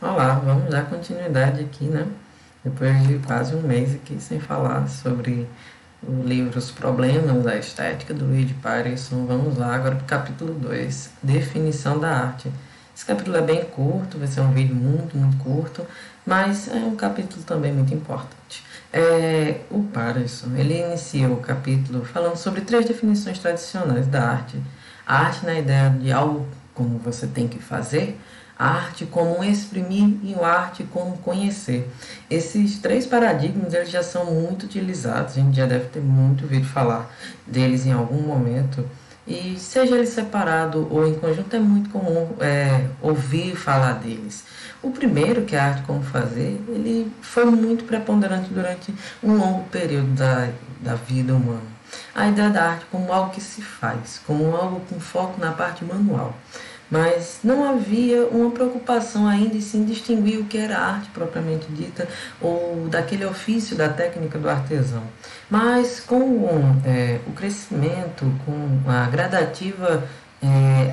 Olá, vamos dar continuidade aqui, né? Depois de quase um mês aqui sem falar sobre o livro Os Problemas da Estética, do Luigi Pareson. Vamos lá agora para o capítulo 2, Definição da Arte. Esse capítulo é bem curto, vai ser um vídeo muito curto, mas é um capítulo também muito importante. O Pareson, ele inicia o capítulo falando sobre 3 definições tradicionais da arte. A arte na ideia de algo como você tem que fazer, a arte como exprimir e a arte como conhecer. Esses 3 paradigmas eles já são muito utilizados, a gente já deve ter muito ouvido falar deles em algum momento, e seja ele separado ou em conjunto é muito comum ouvir falar deles. O primeiro, que é a arte como fazer, ele foi muito preponderante durante um longo período da vida humana. A ideia da arte como algo que se faz, como algo com foco na parte manual. Mas não havia uma preocupação ainda em se distinguir o que era arte propriamente dita ou daquele ofício da técnica do artesão. Mas com o crescimento, com a gradativa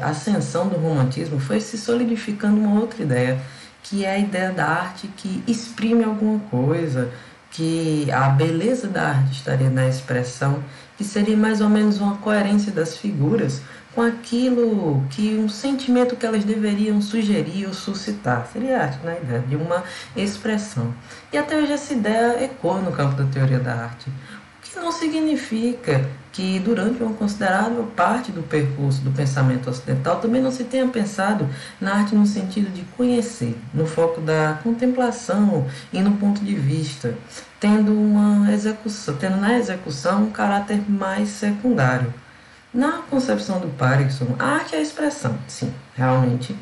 ascensão do romantismo, foi se solidificando uma outra ideia, que é a ideia da arte que exprime alguma coisa, que a beleza da arte estaria na expressão, que seria mais ou menos uma coerência das figuras com aquilo que um sentimento que elas deveriam sugerir ou suscitar. Seria arte na ideia de uma expressão. E até hoje essa ideia ecoa no campo da teoria da arte. O que não significa que durante uma considerável parte do percurso do pensamento ocidental também não se tenha pensado na arte no sentido de conhecer, no foco da contemplação e no ponto de vista, tendo na execução um caráter mais secundário. Na concepção do Pareson, a arte é a expressão, sim, realmente,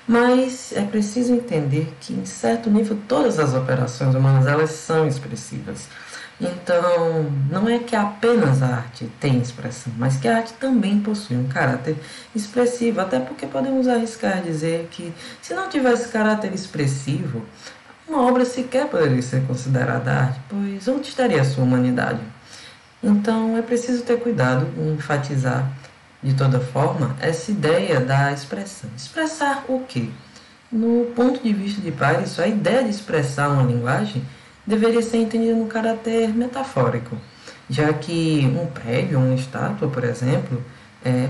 mas é preciso entender que, em certo nível, todas as operações humanas elas são expressivas. Então, não é que apenas a arte tem expressão, mas que a arte também possui um caráter expressivo, até porque podemos arriscar dizer que, se não tivesse caráter expressivo, uma obra sequer poderia ser considerada arte, pois onde estaria a sua humanidade? Então é preciso ter cuidado em enfatizar, de toda forma, essa ideia da expressão. Expressar o quê? No ponto de vista de Pareson, a ideia de expressar uma linguagem deveria ser entendida no caráter metafórico, já que um prédio, uma estátua, por exemplo,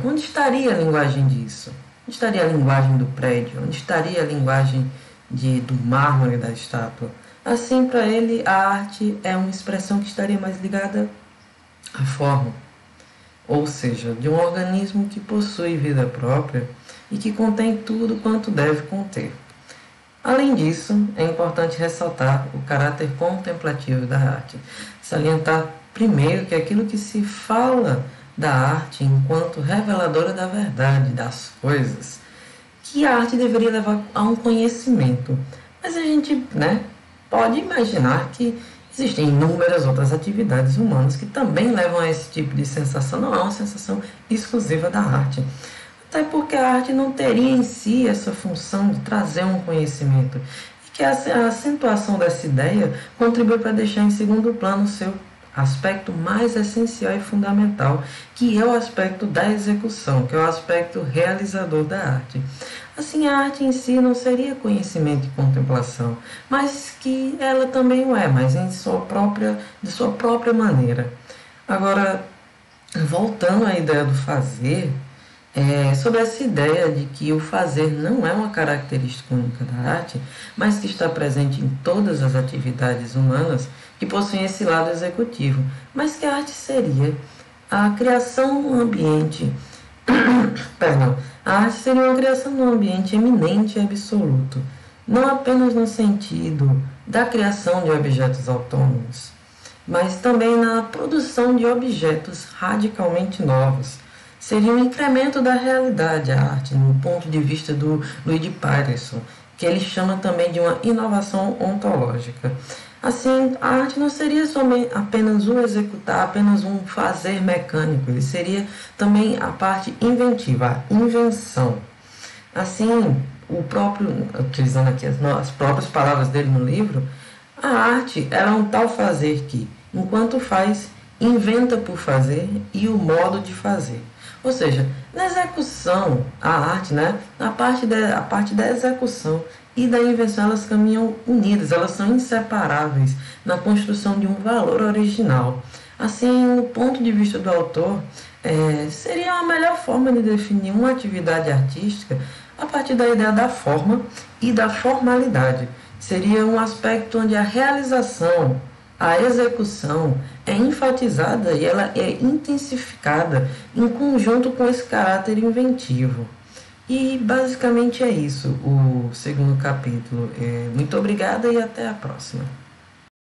onde estaria a linguagem disso? Onde estaria a linguagem do prédio? Onde estaria a linguagem do mármore da estátua? Assim, para ele, a arte é uma expressão que estaria mais ligada a forma, ou seja, de um organismo que possui vida própria e que contém tudo quanto deve conter. Além disso, é importante ressaltar o caráter contemplativo da arte, salientar primeiro que aquilo que se fala da arte enquanto reveladora da verdade das coisas, que a arte deveria levar a um conhecimento, mas a gente pode imaginar que existem inúmeras outras atividades humanas que também levam a esse tipo de sensação. Não é uma sensação exclusiva da arte. Até porque a arte não teria em si essa função de trazer um conhecimento. E que a acentuação dessa ideia contribui para deixar em segundo plano o seu aspecto mais essencial e fundamental, que é o aspecto da execução, que é o aspecto realizador da arte. Assim, a arte em si não seria conhecimento e contemplação, mas que ela também o é, mas de sua própria maneira. Agora, voltando à ideia do fazer, sobre essa ideia de que o fazer não é uma característica única da arte, mas que está presente em todas as atividades humanas que possuem esse lado executivo, mas que a arte seria a criação de um ambiente perdão, a arte seria uma criação de um ambiente eminente e absoluto, não apenas no sentido da criação de objetos autônomos, mas também na produção de objetos radicalmente novos. Seria um incremento da realidade a arte, no ponto de vista do Luigi Pareson, que ele chama também de uma inovação ontológica. Assim, a arte não seria somente apenas um executar, apenas um fazer mecânico, ele seria também a parte inventiva, a invenção. Assim, utilizando aqui as próprias palavras dele no livro, a arte é um tal fazer que, enquanto faz, inventa por fazer e o modo de fazer. Ou seja, na execução, a arte, a parte da execução e da invenção, elas caminham unidas, elas são inseparáveis na construção de um valor original. Assim, no ponto de vista do autor, seria a melhor forma de definir uma atividade artística a partir da ideia da forma e da formalidade. Seria um aspecto onde a realização, a execução é enfatizada e ela é intensificada em conjunto com esse caráter inventivo. E basicamente é isso, o segundo capítulo. Muito obrigada e até a próxima.